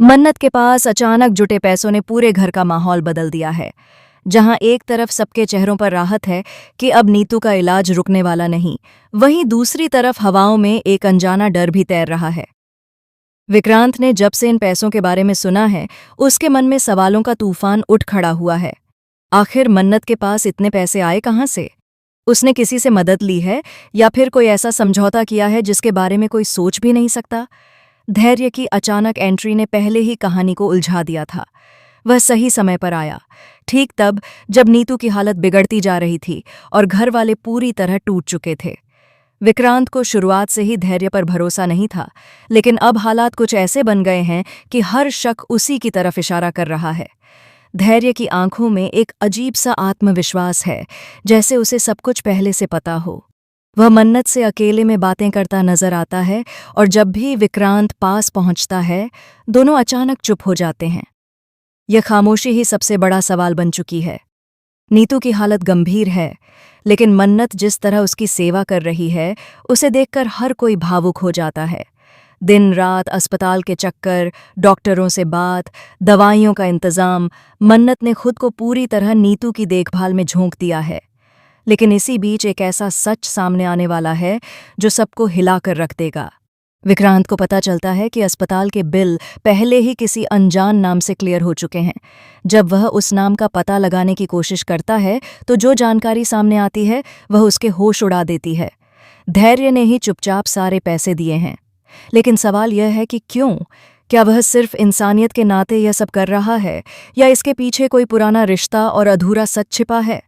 मन्नत के पास अचानक जुटे पैसों ने पूरे घर का माहौल बदल दिया है। जहां एक तरफ सबके चेहरों पर राहत है कि अब नीतू का इलाज रुकने वाला नहीं, वहीं दूसरी तरफ हवाओं में एक अनजाना डर भी तैर रहा है। विक्रांत ने जब से इन पैसों के बारे में सुना है, उसके मन में सवालों का तूफान उठ खड़ा हुआ है। आखिर मन्नत के पास इतने पैसे आए कहाँ से? उसने किसी से मदद ली है या फिर कोई ऐसा समझौता किया है जिसके बारे में कोई सोच भी नहीं सकता? धैर्य की अचानक एंट्री ने पहले ही कहानी को उलझा दिया था। वह सही समय पर आया, ठीक तब जब नीतू की हालत बिगड़ती जा रही थी और घर वाले पूरी तरह टूट चुके थे। विक्रांत को शुरुआत से ही धैर्य पर भरोसा नहीं था, लेकिन अब हालात कुछ ऐसे बन गए हैं कि हर शक उसी की तरफ इशारा कर रहा है। धैर्य की आंखों में एक अजीब सा आत्मविश्वास है, जैसे उसे सब कुछ पहले से पता हो। वह मन्नत से अकेले में बातें करता नजर आता है और जब भी विक्रांत पास पहुंचता है, दोनों अचानक चुप हो जाते हैं। यह खामोशी ही सबसे बड़ा सवाल बन चुकी है। नीतू की हालत गंभीर है, लेकिन मन्नत जिस तरह उसकी सेवा कर रही है, उसे देखकर हर कोई भावुक हो जाता है। दिन रात अस्पताल के चक्कर, डॉक्टरों से बात, दवाइयों का इंतजाम, मन्नत ने खुद को पूरी तरह नीतू की देखभाल में झोंक दिया है। लेकिन इसी बीच एक ऐसा सच सामने आने वाला है जो सबको हिलाकर रख देगा। विक्रांत को पता चलता है कि अस्पताल के बिल पहले ही किसी अनजान नाम से क्लियर हो चुके हैं। जब वह उस नाम का पता लगाने की कोशिश करता है, तो जो जानकारी सामने आती है वह उसके होश उड़ा देती है। धैर्य ने ही चुपचाप सारे पैसे दिए हैं। लेकिन सवाल यह है कि क्यों? क्या वह सिर्फ इंसानियत के नाते यह सब कर रहा है, या इसके पीछे कोई पुराना रिश्ता और अधूरा सच छिपा है?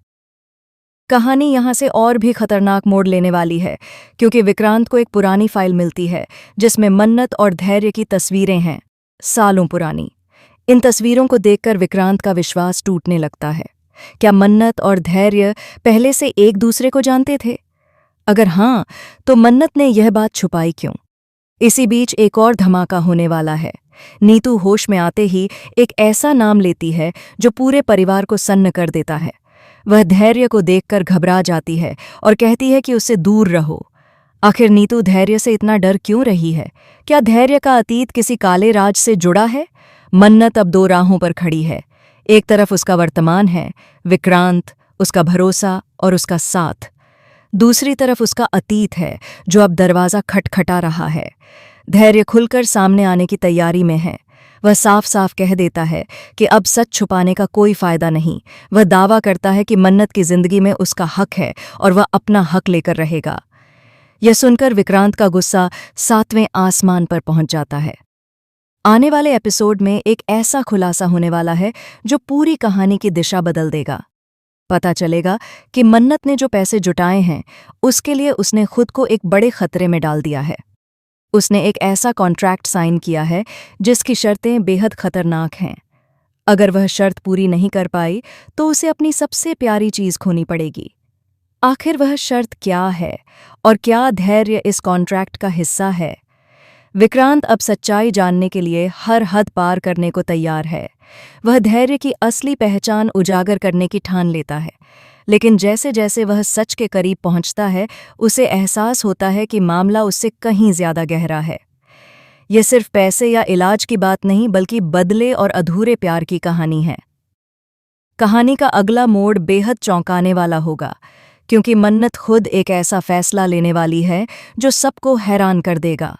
कहानी यहाँ से और भी खतरनाक मोड़ लेने वाली है, क्योंकि विक्रांत को एक पुरानी फाइल मिलती है जिसमें मन्नत और धैर्य की तस्वीरें हैं, सालों पुरानी। इन तस्वीरों को देखकर विक्रांत का विश्वास टूटने लगता है। क्या मन्नत और धैर्य पहले से एक दूसरे को जानते थे? अगर हाँ, तो मन्नत ने यह बात छुपाई क्यों? इसी बीच एक और धमाका होने वाला है। नीतू होश में आते ही एक ऐसा नाम लेती है जो पूरे परिवार को सन्न कर देता है। वह धैर्य को देखकर घबरा जाती है और कहती है कि उससे दूर रहो। आखिर नीतू धैर्य से इतना डर क्यों रही है? क्या धैर्य का अतीत किसी काले राज से जुड़ा है? मन्नत अब दो राहों पर खड़ी है। एक तरफ उसका वर्तमान है, विक्रांत, उसका भरोसा और उसका साथ। दूसरी तरफ उसका अतीत है, जो अब दरवाज़ा खटखटा रहा है। धैर्य खुलकर सामने आने की तैयारी में है। वह साफ साफ कह देता है कि अब सच छुपाने का कोई फायदा नहीं। वह दावा करता है कि मन्नत की जिंदगी में उसका हक है और वह अपना हक लेकर रहेगा। यह सुनकर विक्रांत का गुस्सा 7वें आसमान पर पहुंच जाता है। आने वाले एपिसोड में एक ऐसा खुलासा होने वाला है जो पूरी कहानी की दिशा बदल देगा। पता चलेगा कि मन्नत ने जो पैसे जुटाए हैं, उसके लिए उसने खुद को एक बड़े खतरे में डाल दिया है। उसने एक ऐसा कॉन्ट्रैक्ट साइन किया है जिसकी शर्तें बेहद खतरनाक हैं। अगर वह शर्त पूरी नहीं कर पाई, तो उसे अपनी सबसे प्यारी चीज खोनी पड़ेगी। आखिर वह शर्त क्या है, और क्या धैर्य इस कॉन्ट्रैक्ट का हिस्सा है? विक्रांत अब सच्चाई जानने के लिए हर हद पार करने को तैयार है। वह धैर्य की असली पहचान उजागर करने की ठान लेता है। लेकिन जैसे जैसे वह सच के करीब पहुंचता है, उसे एहसास होता है कि मामला उससे कहीं ज्यादा गहरा है। यह सिर्फ पैसे या इलाज की बात नहीं, बल्कि बदले और अधूरे प्यार की कहानी है। कहानी का अगला मोड़ बेहद चौंकाने वाला होगा, क्योंकि मन्नत खुद एक ऐसा फैसला लेने वाली है जो सबको हैरान कर देगा।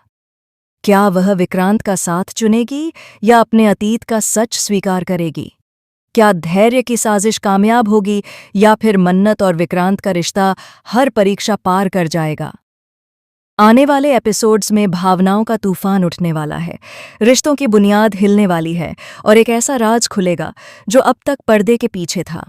क्या वह विक्रांत का साथ चुनेगी या अपने अतीत का सच स्वीकार करेगी? क्या धैर्य की साजिश कामयाब होगी या फिर मन्नत और विक्रांत का रिश्ता हर परीक्षा पार कर जाएगा? आने वाले एपिसोड्स में भावनाओं का तूफान उठने वाला है, रिश्तों की बुनियाद हिलने वाली है और एक ऐसा राज खुलेगा जो अब तक पर्दे के पीछे था।